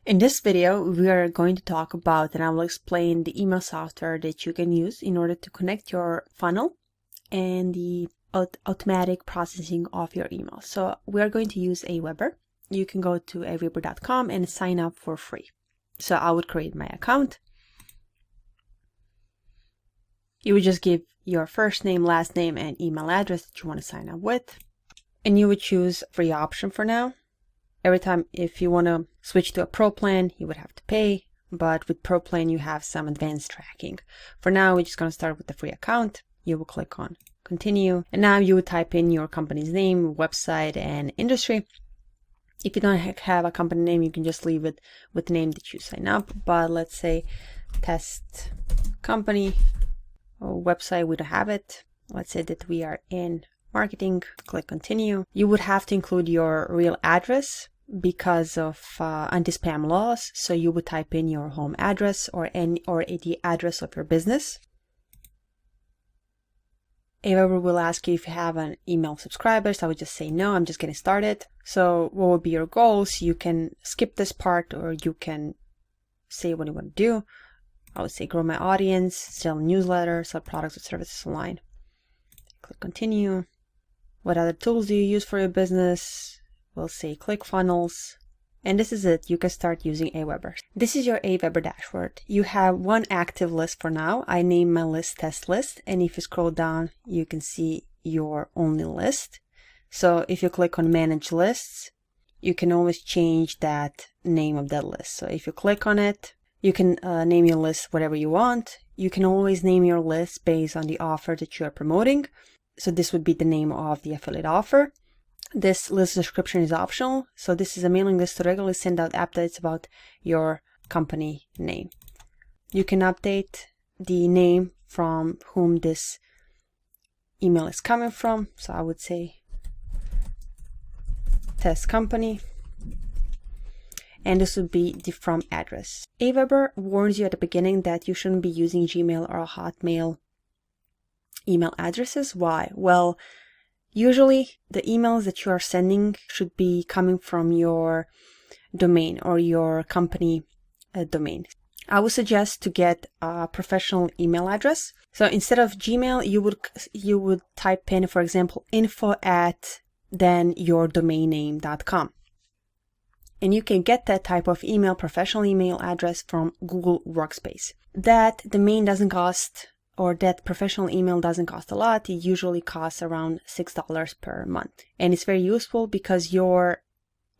In this video, we are going to talk about and I will explain the email software that you can use in order to connect your funnel and the automatic processing of your emails. So we are going to use Aweber. You can go to aweber.com and sign up for free. So I would create my account. You would just give your first name, last name, and email address that you want to sign up with. And you would choose free option for now. Every time if you want to switch to a pro plan, you would have to pay, but with pro plan you have some advanced tracking. For now, we're just going to start with the free account. You will click on continue, and now you would type in your company's name, website, and industry. If you don't have a company name, you can just leave it with the name that you sign up, but let's say test company or website, we don't have it. Let's say that we are in marketing, click continue. You would have to include your real address because of anti-spam laws. So you would type in your home address or the address of your business. Aweber will ask you if you have an email subscriber. So I would just say no, I'm just getting started. So what would be your goals? You can skip this part or you can say what you want to do. I would say grow my audience, sell newsletters, sell products or services online. Click continue. What other tools do you use for your business? We'll say ClickFunnels. And this is it. You can start using Aweber. This is your Aweber dashboard. You have one active list for now. I named my list test list. And if you scroll down, you can see your only list. So if you click on manage lists, you can always change that name of that list. So if you click on it, you can name your list whatever you want. You can always name your list based on the offer that you are promoting. So this would be the name of the affiliate offer. This list description is optional. So this is a mailing list to regularly send out updates about your company name. You can update the name from whom this email is coming from. So I would say test company. And this would be the from address. Aweber warns you at the beginning that you shouldn't be using Gmail or Hotmail email addresses. Why? Well, usually the emails that you are sending should be coming from your domain or your company domain. I would suggest to get a professional email address. So instead of Gmail, you would type in, for example, info@yourdomainname.com. And you can get that type of email, professional email address from Google Workspace. That domain doesn't cost, or that professional email doesn't cost a lot. It usually costs around $6 per month. And it's very useful because your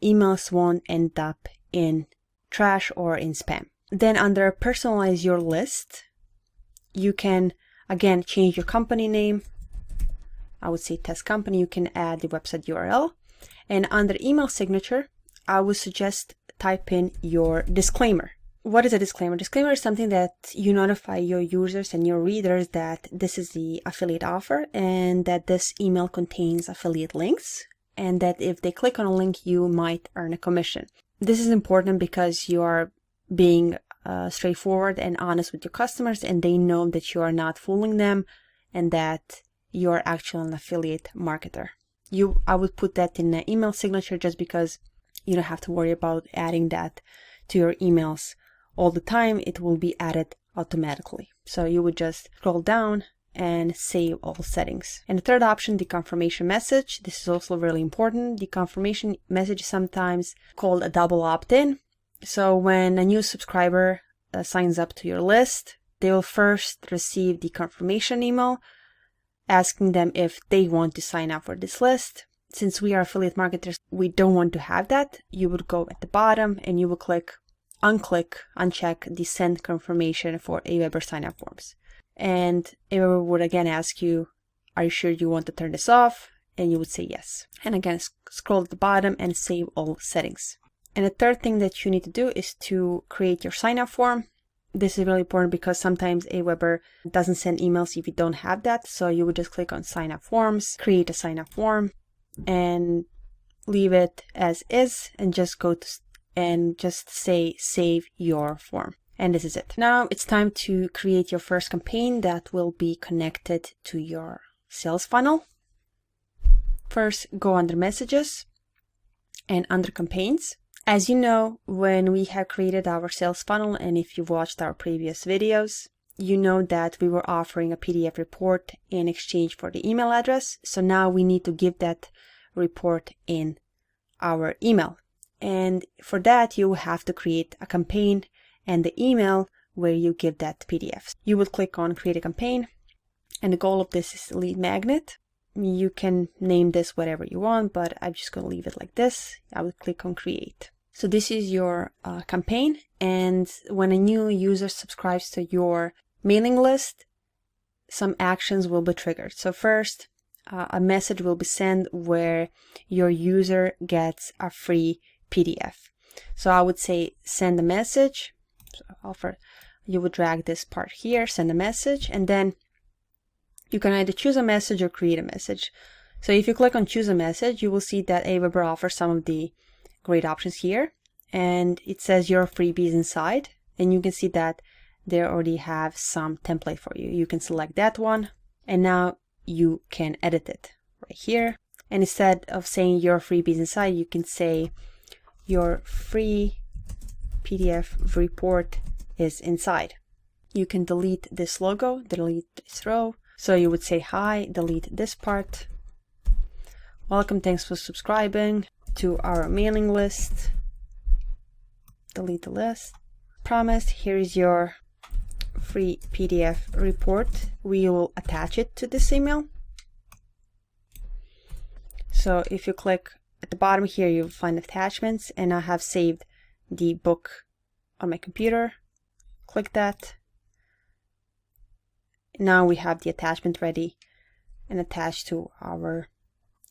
emails won't end up in trash or in spam. Then under personalize your list, you can again change your company name. I would say test company. You can add the website URL. And under email signature, I would suggest type in your disclaimer. What is a disclaimer? Disclaimer is something that you notify your users and your readers that this is the affiliate offer and that this email contains affiliate links and that if they click on a link, you might earn a commission. This is important because you are being straightforward and honest with your customers and they know that you are not fooling them and that you are actually an affiliate marketer. I would put that in the email signature just because you don't have to worry about adding that to your emails all the time. It will be added automatically. So you would just scroll down and save all settings. And the third option, the confirmation message. This is also really important. The confirmation message is sometimes called a double opt-in. So when a new subscriber signs up to your list, they will first receive the confirmation email asking them if they want to sign up for this list. Since we are affiliate marketers, we don't want to have that. You would go at the bottom and you will uncheck the send confirmation for Aweber sign-up forms. And Aweber would again ask you, are you sure you want to turn this off? And you would say yes. And again, scroll at the bottom and save all settings. And the third thing that you need to do is to create your sign-up form. This is really important because sometimes Aweber doesn't send emails if you don't have that. So you would just click on sign-up forms, create a sign-up form, and leave it as is and just go to and just say save your form. And this is it. Now it's time to create your first campaign that will be connected to your sales funnel. First, go under messages and under campaigns. As you know, when we have created our sales funnel, and if you've watched our previous videos, you know that we were offering a PDF report in exchange for the email address. So now we need to give that report in our email. And for that, you will have to create a campaign and the email where you give that PDF. You would click on create a campaign, and the goal of this is lead magnet. You can name this whatever you want, but I'm just going to leave it like this. I would click on create. So this is your campaign, and when a new user subscribes to your mailing list, some actions will be triggered. So first, a message will be sent where your user gets a free PDF. So I would say send a message. So you would drag this part here, send a message, and then you can either choose a message or create a message. So if you click on choose a message, you will see that Aweber offers some of the great options here, and it says your freebies inside, and you can see that they already have some template for you. You can select that one, and now you can edit it right here. And instead of saying your freebies inside, you can say your free PDF report is inside. You can delete this logo, delete this row. So you would say hi, delete this part. Welcome, thanks for subscribing to our mailing list. Delete the list. Promise, here is your free PDF report. We will attach it to this email. So if you click at the bottom here, you'll find attachments, and I have saved the book on my computer. Click that. Now we have the attachment ready and attached to our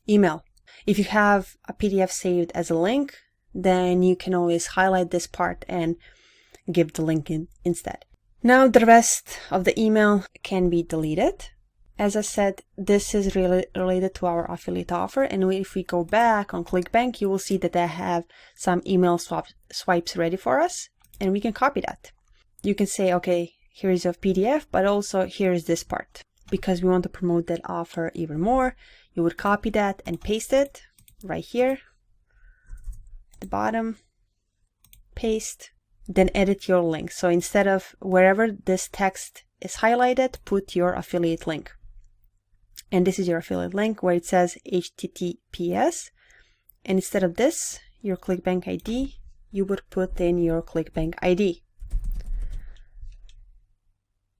email. If you have a PDF saved as a link, then you can always highlight this part and give the link in instead. Now the rest of the email can be deleted. As I said, this is really related to our affiliate offer, and if we go back on ClickBank, you will see that they have some email swipes ready for us, and we can copy that. You can say, okay, here is a PDF, but also here is this part. Because we want to promote that offer even more, you would copy that and paste it right here, at the bottom, paste, then edit your link. So instead of wherever this text is highlighted, put your affiliate link. And this is your affiliate link where it says HTTPS. And instead of this, your ClickBank ID, you would put in your ClickBank ID.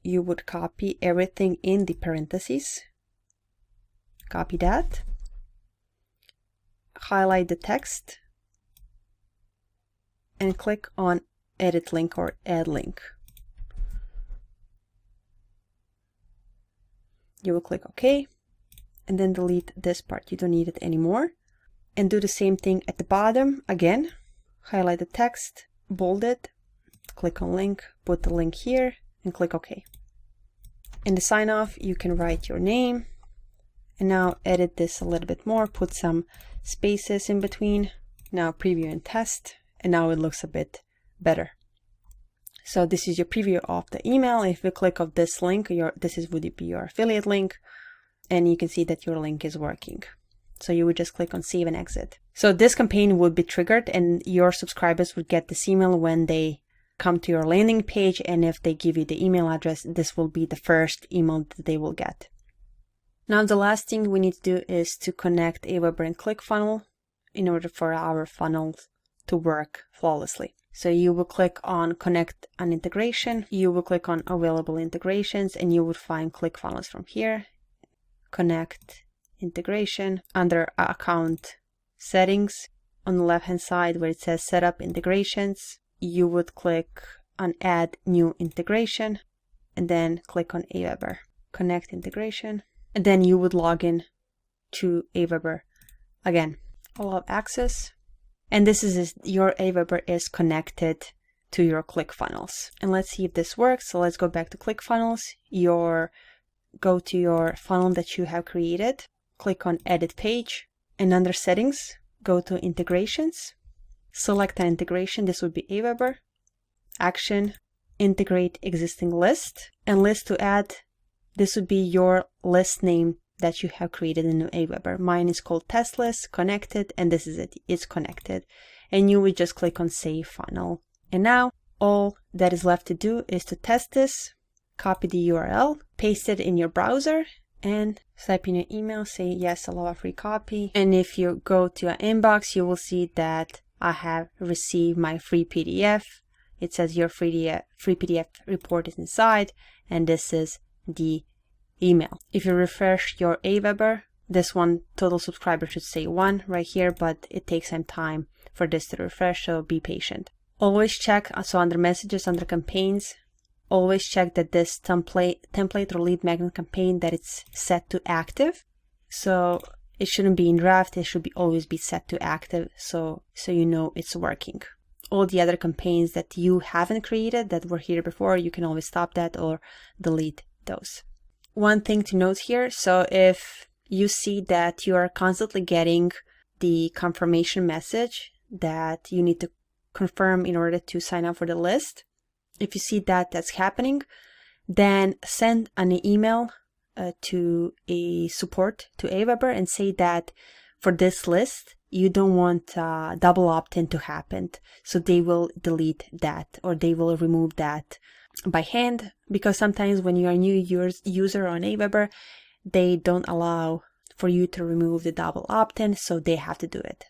You would copy everything in the parentheses. Copy that. Highlight the text. And click on edit link or add link. You will click OK. And then delete this part. You don't need it anymore. And do the same thing at the bottom again. Highlight the text, bold it, click on link, put the link here, and click OK. In the sign off, you can write your name. And now edit this a little bit more, put some spaces in between. Now preview and test. And now it looks a bit better. So this is your preview of the email. If you click on this link, this would be your affiliate link. And you can see that your link is working. So you would just click on save and exit. So this campaign would be triggered, and your subscribers would get this email when they come to your landing page. And if they give you the email address, this will be the first email that they will get. Now the last thing we need to do is to connect Aweber and ClickFunnels in order for our funnels to work flawlessly. So you will click on connect an integration. You will click on available integrations, and you would find ClickFunnels from here. Connect integration under account settings. On the left hand side where it says set up integrations, you would click on add new integration and then click on Aweber. Connect integration, and then you would log in to Aweber again. Allow access, and this is your Aweber is connected to your ClickFunnels. And let's see if this works. So let's go back to ClickFunnels. Go to your funnel that you have created, click on edit page, and under settings, go to integrations, select an integration. This would be Aweber, action, integrate existing list, and list to add. This would be your list name that you have created in Aweber. Mine is called test list, connected, and this is it. It's connected. and you would just click on Save Funnel. And now all that is left to do is to test this, copy the URL, paste it in your browser, and type in your email, say yes, allow a free copy. And if you go to your inbox, you will see that I have received my free PDF. It says your free PDF report is inside, and this is the email. If you refresh your Aweber, this one total subscriber should say 1 right here, but it takes some time for this to refresh, so be patient. Always check, so under messages, under campaigns, always check that this template or lead magnet campaign, that it's set to active. So it shouldn't be in draft, it should always be set to active, so you know it's working. All the other campaigns that you haven't created that were here before, you can always stop that or delete those. One thing to note here, so if you see that you are constantly getting the confirmation message that you need to confirm in order to sign up for the list, if you see that that's happening, then send an email to a support to Aweber and say that for this list, you don't want double opt-in to happen. So they will delete that, or they will remove that by hand, because sometimes when you are a new user on Aweber, they don't allow for you to remove the double opt-in, so they have to do it.